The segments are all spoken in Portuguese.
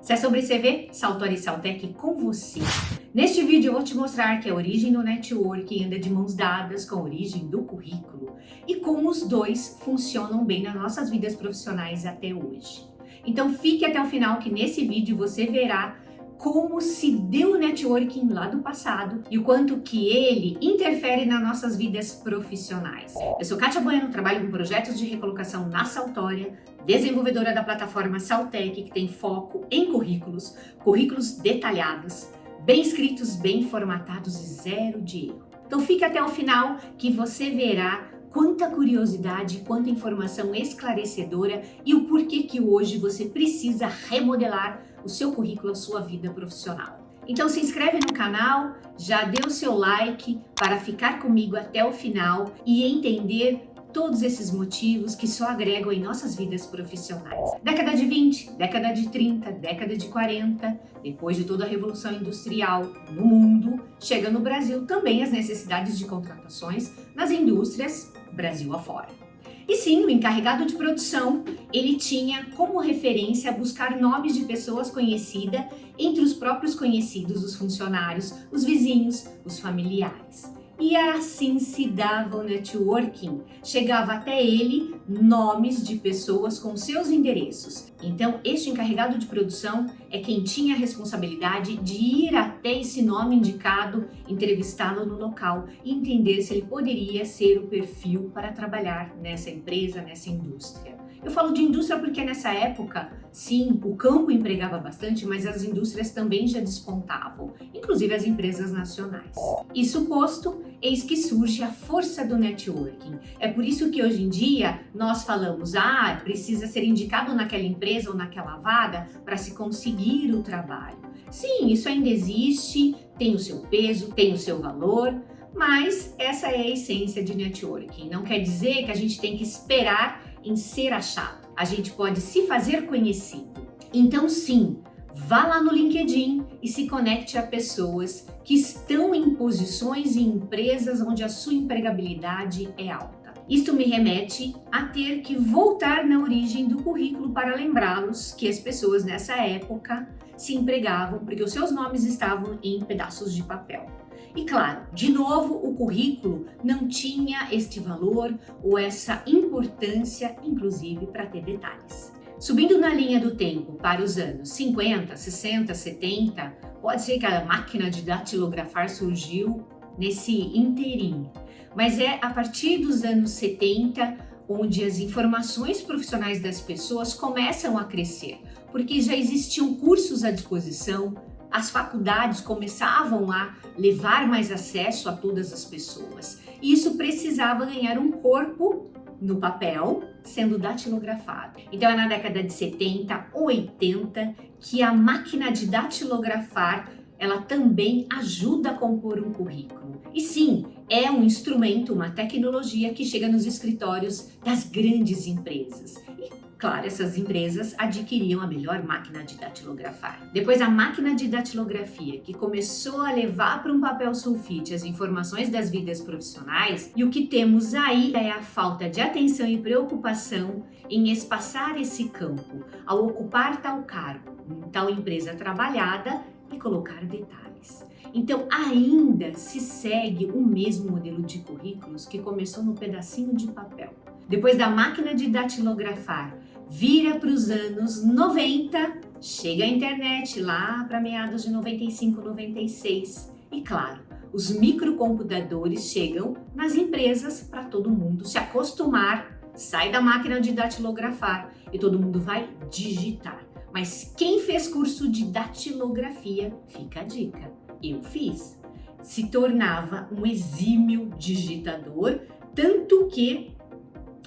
Se é sobre CV, Saltori e Saltec com você. Neste vídeo eu vou te mostrar que a origem do networking anda de mãos dadas com a origem do currículo e como os dois funcionam bem nas nossas vidas profissionais até hoje. Então fique até o final que nesse vídeo você verá como se deu o networking lá do passado e o quanto que ele interfere nas nossas vidas profissionais. Eu sou Kátia Bueno, trabalho com projetos de recolocação na Saltoria, desenvolvedora da plataforma Saltec, que tem foco em currículos detalhados, bem escritos, bem formatados e zero de erro. Então fique até o final que você verá quanta curiosidade, quanta informação esclarecedora e o porquê que hoje você precisa remodelar o seu currículo, a sua vida profissional. Então se inscreve no canal, já dê o seu like para ficar comigo até o final e entender todos esses motivos que só agregam em nossas vidas profissionais. Década de 20, década de 30, década de 40, depois de toda a Revolução Industrial no mundo, chega no Brasil também as necessidades de contratações nas indústrias Brasil afora. E sim, o encarregado de produção, ele tinha como referência buscar nomes de pessoas conhecidas entre os próprios conhecidos, os funcionários, os vizinhos, os familiares. E assim se dava o networking. Chegava até ele nomes de pessoas com seus endereços. Então, este encarregado de produção é quem tinha a responsabilidade de ir até esse nome indicado, entrevistá-lo no local e entender se ele poderia ser o perfil para trabalhar nessa empresa, nessa indústria. Eu falo de indústria porque nessa época, sim, o campo empregava bastante, mas as indústrias também já despontavam, inclusive as empresas nacionais. Isso posto, eis que surge a força do networking. É por isso que hoje em dia nós falamos, precisa ser indicado naquela empresa ou naquela vaga para se conseguir o trabalho. Sim, isso ainda existe, tem o seu peso, tem o seu valor, mas essa é a essência de networking. Não quer dizer que a gente tem que esperar em ser achado. A gente pode se fazer conhecido. Então sim, vá lá no LinkedIn e se conecte a pessoas que estão em posições e empresas onde a sua empregabilidade é alta. Isto me remete a ter que voltar na origem do currículo para lembrá-los que as pessoas nessa época se empregavam porque os seus nomes estavam em pedaços de papel. E claro, de novo, o currículo não tinha este valor ou essa importância, inclusive para ter detalhes. Subindo na linha do tempo para os anos 50, 60, 70, pode ser que a máquina de datilografar surgiu nesse inteirinho, mas é a partir dos anos 70 onde as informações profissionais das pessoas começam a crescer, porque já existiam cursos à disposição, as faculdades começavam a levar mais acesso a todas as pessoas. E isso precisava ganhar um corpo no papel, sendo datilografado. Então é na década de 70, 80 que a máquina de datilografar ela também ajuda a compor um currículo. E sim, é um instrumento, uma tecnologia que chega nos escritórios das grandes empresas. E claro, essas empresas adquiriam a melhor máquina de datilografar. Depois a máquina de datilografia, que começou a levar para um papel sulfite as informações das vidas profissionais, e o que temos aí é a falta de atenção e preocupação em espaçar esse campo, ao ocupar tal cargo, em tal empresa trabalhada, e colocar detalhes. Então ainda se segue o mesmo modelo de currículos que começou no pedacinho de papel. Depois da máquina de datilografar, vira para os anos 90, chega a internet lá para meados de 95, 96. E claro, os microcomputadores chegam nas empresas para todo mundo se acostumar, sai da máquina de datilografar e todo mundo vai digitar. Mas quem fez curso de datilografia, fica a dica, eu fiz. Se tornava um exímio digitador, tanto que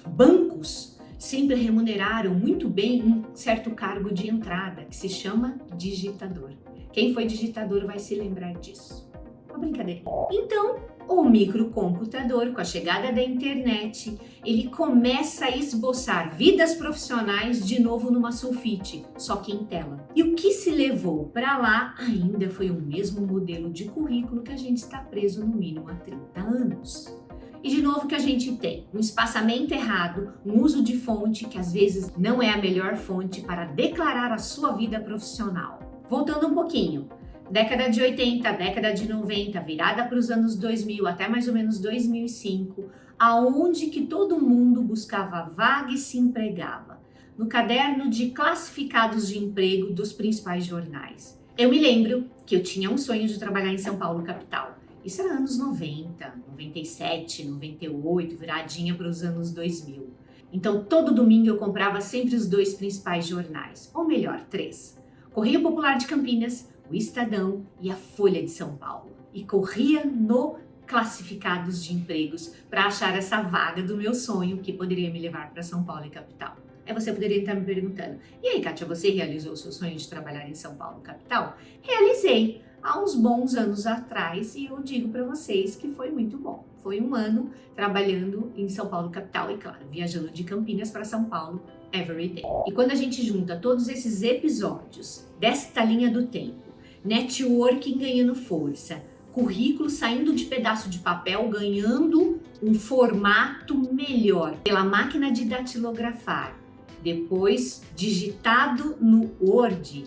bancos sempre remuneraram muito bem um certo cargo de entrada, que se chama digitador. Quem foi digitador vai se lembrar disso. Uma brincadeira. Então, o microcomputador, com a chegada da internet, ele começa a esboçar vidas profissionais de novo numa sulfite, só que em tela. E o que se levou para lá ainda foi o mesmo modelo de currículo que a gente está preso no mínimo há 30 anos. E de novo que a gente tem um espaçamento errado, um uso de fonte que às vezes não é a melhor fonte para declarar a sua vida profissional. Voltando um pouquinho, década de 80, década de 90, virada para os anos 2000 até mais ou menos 2005, aonde que todo mundo buscava vaga e se empregava? No caderno de classificados de emprego dos principais jornais. Eu me lembro que eu tinha um sonho de trabalhar em São Paulo, capital. Isso era anos 90, 97, 98, viradinha para os anos 2000. Então, todo domingo eu comprava sempre os 2 principais jornais, ou melhor, 3. Correio Popular de Campinas, o Estadão e a Folha de São Paulo. E corria no classificados de empregos para achar essa vaga do meu sonho que poderia me levar para São Paulo e capital. Aí você poderia estar me perguntando, e aí, Kátia, você realizou o seu sonho de trabalhar em São Paulo, capital? Realizei há uns bons anos atrás e eu digo para vocês que foi muito bom. Foi um ano trabalhando em São Paulo, capital e, claro, viajando de Campinas para São Paulo every day. E quando a gente junta todos esses episódios desta linha do tempo, networking ganhando força, currículo saindo de pedaço de papel, ganhando um formato melhor pela máquina de datilografar, depois digitado no Word,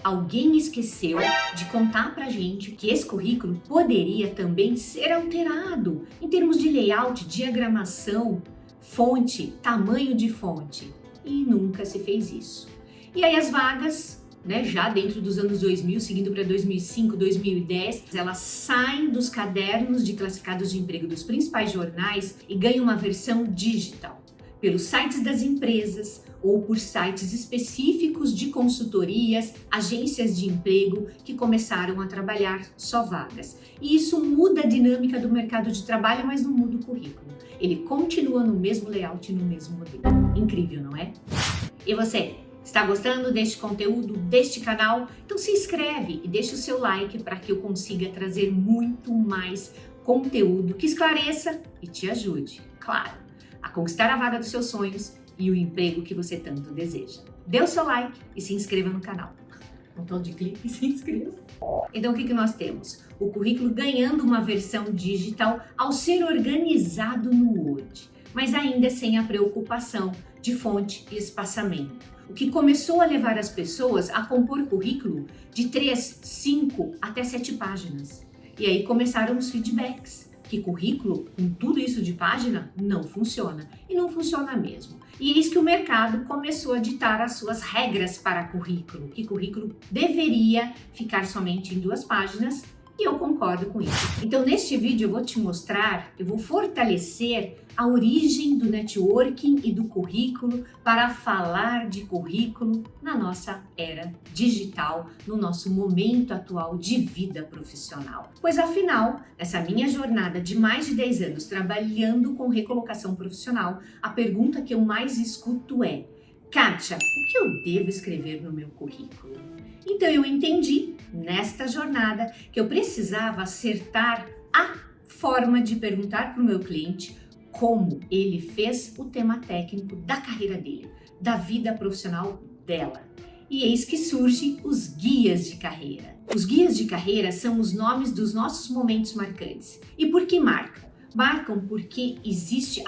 alguém esqueceu de contar pra gente que esse currículo poderia também ser alterado em termos de layout, diagramação, fonte, tamanho de fonte. E nunca se fez isso. E aí as vagas, já dentro dos anos 2000, seguindo para 2005, 2010, elas saem dos cadernos de classificados de emprego dos principais jornais e ganham uma versão digital, pelos sites das empresas ou por sites específicos de consultorias, agências de emprego que começaram a trabalhar só vagas. E isso muda a dinâmica do mercado de trabalho, mas não muda o currículo. Ele continua no mesmo layout e no mesmo modelo. Incrível, não é? E você? Está gostando deste conteúdo, deste canal? Então se inscreve e deixa o seu like para que eu consiga trazer muito mais conteúdo que esclareça e te ajude, claro, a conquistar a vaga dos seus sonhos e o emprego que você tanto deseja. Dê o seu like e se inscreva no canal. Um botão de clique e se inscreva. Então o que nós temos? O currículo ganhando uma versão digital ao ser organizado no Word, mas ainda sem a preocupação de fonte e espaçamento. O que começou a levar as pessoas a compor currículo de 3, 5 até 7 páginas. E aí começaram os feedbacks, que currículo com tudo isso de página não funciona. E não funciona mesmo. E eis que o mercado começou a ditar as suas regras para currículo, que currículo deveria ficar somente em 2 páginas, e eu concordo com isso. Então neste vídeo eu vou te mostrar, eu vou fortalecer a origem do networking e do currículo para falar de currículo na nossa era digital, no nosso momento atual de vida profissional. Pois afinal, nessa minha jornada de mais de 10 anos trabalhando com recolocação profissional, a pergunta que eu mais escuto é: Kátia, o que eu devo escrever no meu currículo? Então eu entendi nesta jornada que eu precisava acertar a forma de perguntar para o meu cliente como ele fez o tema técnico da carreira dele, da vida profissional dela. E eis que surgem os guias de carreira. Os guias de carreira são os nomes dos nossos momentos marcantes. E por que marcam? Marcam porque existe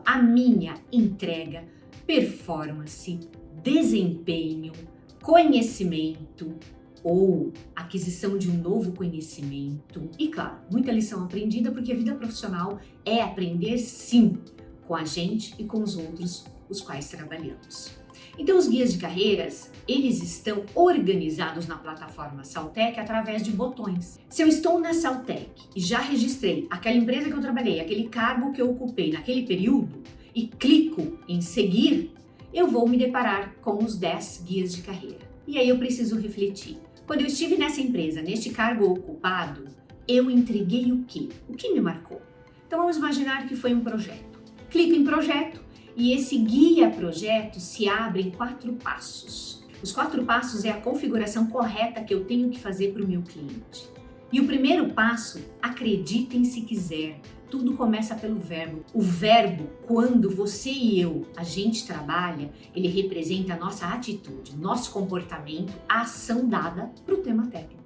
a minha entrega, performance, desempenho, conhecimento ou aquisição de um novo conhecimento. E claro, muita lição aprendida, porque a vida profissional é aprender sim, com a gente e com os outros os quais trabalhamos. Então os guias de carreiras, eles estão organizados na plataforma Saltec através de botões. Se eu estou na Saltec e já registrei aquela empresa que eu trabalhei, aquele cargo que eu ocupei naquele período e clico em seguir, eu vou me deparar com os 10 guias de carreira. E aí eu preciso refletir. Quando eu estive nessa empresa, neste cargo ocupado, eu entreguei o quê? O que me marcou? Então vamos imaginar que foi um projeto. Clico em projeto e esse guia projeto se abre em 4 passos. Os 4 passos é a configuração correta que eu tenho que fazer para o meu cliente. E o primeiro passo, acreditem se quiser, tudo começa pelo verbo. O verbo, quando você e eu, a gente trabalha, ele representa a nossa atitude, nosso comportamento, a ação dada para o tema técnico.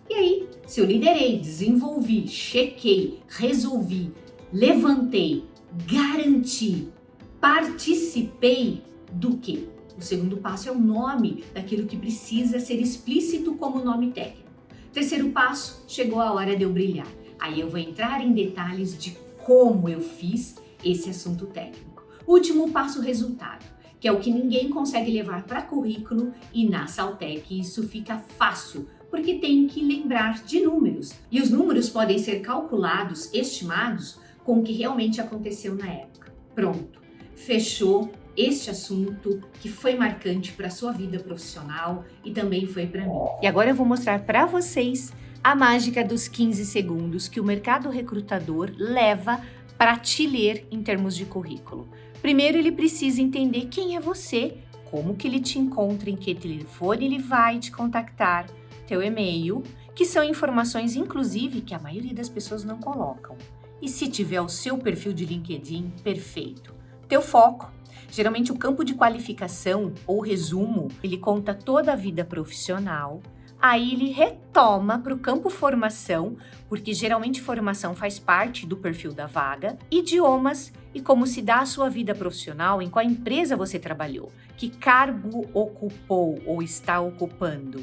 E aí, se eu liderei, desenvolvi, chequei, resolvi, levantei, garanti, participei do quê? O segundo passo é o nome daquilo que precisa ser explícito como nome técnico. Terceiro passo, chegou a hora de eu brilhar. Aí eu vou entrar em detalhes de como eu fiz esse assunto técnico. Último passo, resultado, que é o que ninguém consegue levar para currículo, e na Saltec isso fica fácil, porque tem que lembrar de números. E os números podem ser calculados, estimados, com o que realmente aconteceu na época. Pronto, fechou este assunto que foi marcante para a sua vida profissional e também foi para mim. E agora eu vou mostrar para vocês a mágica dos 15 segundos que o mercado recrutador leva para te ler em termos de currículo. Primeiro, ele precisa entender quem é você, como que ele te encontra, em que telefone ele vai te contactar, teu e-mail, que são informações, inclusive, que a maioria das pessoas não colocam. E se tiver o seu perfil de LinkedIn, perfeito. Teu foco. Geralmente o campo de qualificação ou resumo, ele conta toda a vida profissional, aí ele retoma para o campo formação, porque geralmente formação faz parte do perfil da vaga, idiomas e como se dá a sua vida profissional, em qual empresa você trabalhou, que cargo ocupou ou está ocupando.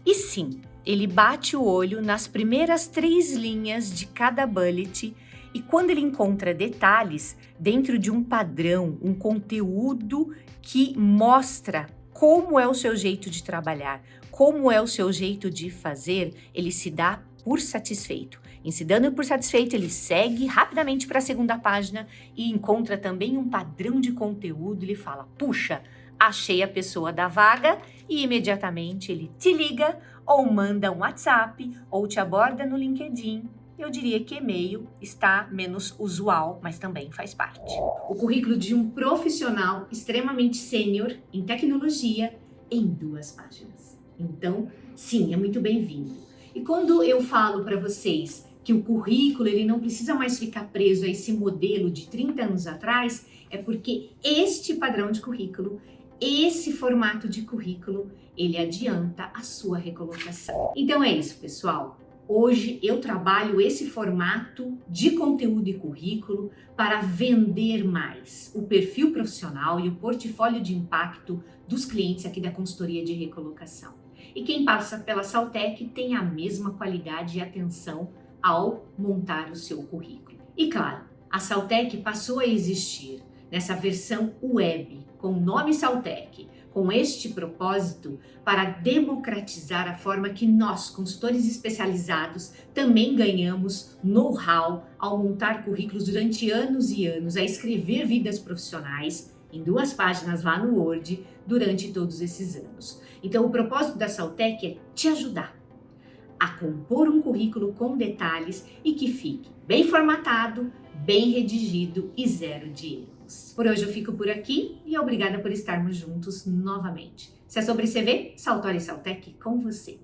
E sim, ele bate o olho nas primeiras 3 linhas de cada bullet. E quando ele encontra detalhes dentro de um padrão, um conteúdo que mostra como é o seu jeito de trabalhar, como é o seu jeito de fazer, ele se dá por satisfeito. Em se dando por satisfeito, ele segue rapidamente para a segunda página e encontra também um padrão de conteúdo. Ele fala, puxa, achei a pessoa da vaga, e imediatamente ele te liga ou manda um WhatsApp ou te aborda no LinkedIn. Eu diria que e-mail está menos usual, mas também faz parte. O currículo de um profissional extremamente sênior em tecnologia em 2 páginas. Então, sim, é muito bem-vindo. E quando eu falo para vocês que o currículo ele não precisa mais ficar preso a esse modelo de 30 anos atrás, é porque este padrão de currículo, esse formato de currículo, ele adianta a sua recolocação. Então é isso, pessoal. Hoje eu trabalho esse formato de conteúdo e currículo para vender mais o perfil profissional e o portfólio de impacto dos clientes aqui da consultoria de recolocação. E quem passa pela Saltec tem a mesma qualidade e atenção ao montar o seu currículo. E claro, a Saltec passou a existir nessa versão web com o nome Saltec, com este propósito para democratizar a forma que nós, consultores especializados, também ganhamos know-how ao montar currículos durante anos e anos, a escrever vidas profissionais em 2 páginas lá no Word durante todos esses anos. Então, o propósito da Saltec é te ajudar a compor um currículo com detalhes e que fique bem formatado, bem redigido e 0 de erros. Por hoje eu fico por aqui e obrigada por estarmos juntos novamente. Se é sobre CV, Saltore Saltec com você.